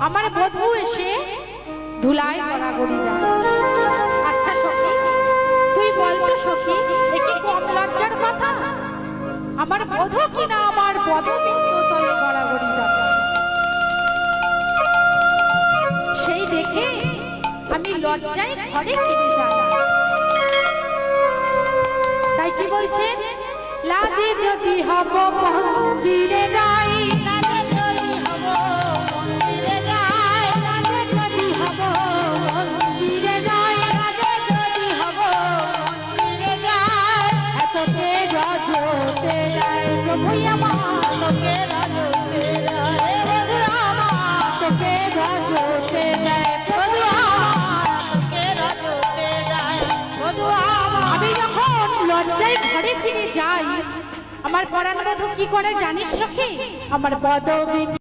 আমার বধূ এসে ধুলায় গড়াগড়ি যায়। আচ্ছা সখী, তুই বলতো সখী, এ কি কম লজ্জার কথা? আমার বধূ কিনা আমার পদবিন্দু তলে গড়াগড়ি যাচ্ছে, সেই দেখে আমি লজ্জায় ঘরে ফিরে যাই। তাই কি বলছে, লাজে যদি হব মন্দিরে যাই, লাজে যদি হব মন্দিরে যাই, লাজে যদি হব মন্দিরে যাই, লাজে যদি হব মন্দিরে যাই, এততে রাজতে যায় প্রভু আমার, তোকে রাজতে যায় প্রভু আমার, তোকে রাজতে যায় প্রভু আমার, তোকে রাজতে যায় প্রভু আমার। আমি যখন লজ্জায় ঘরে ফিরে যাই, আমার পরাণ বধূ কি করে জানিস সখী? আমার পদবী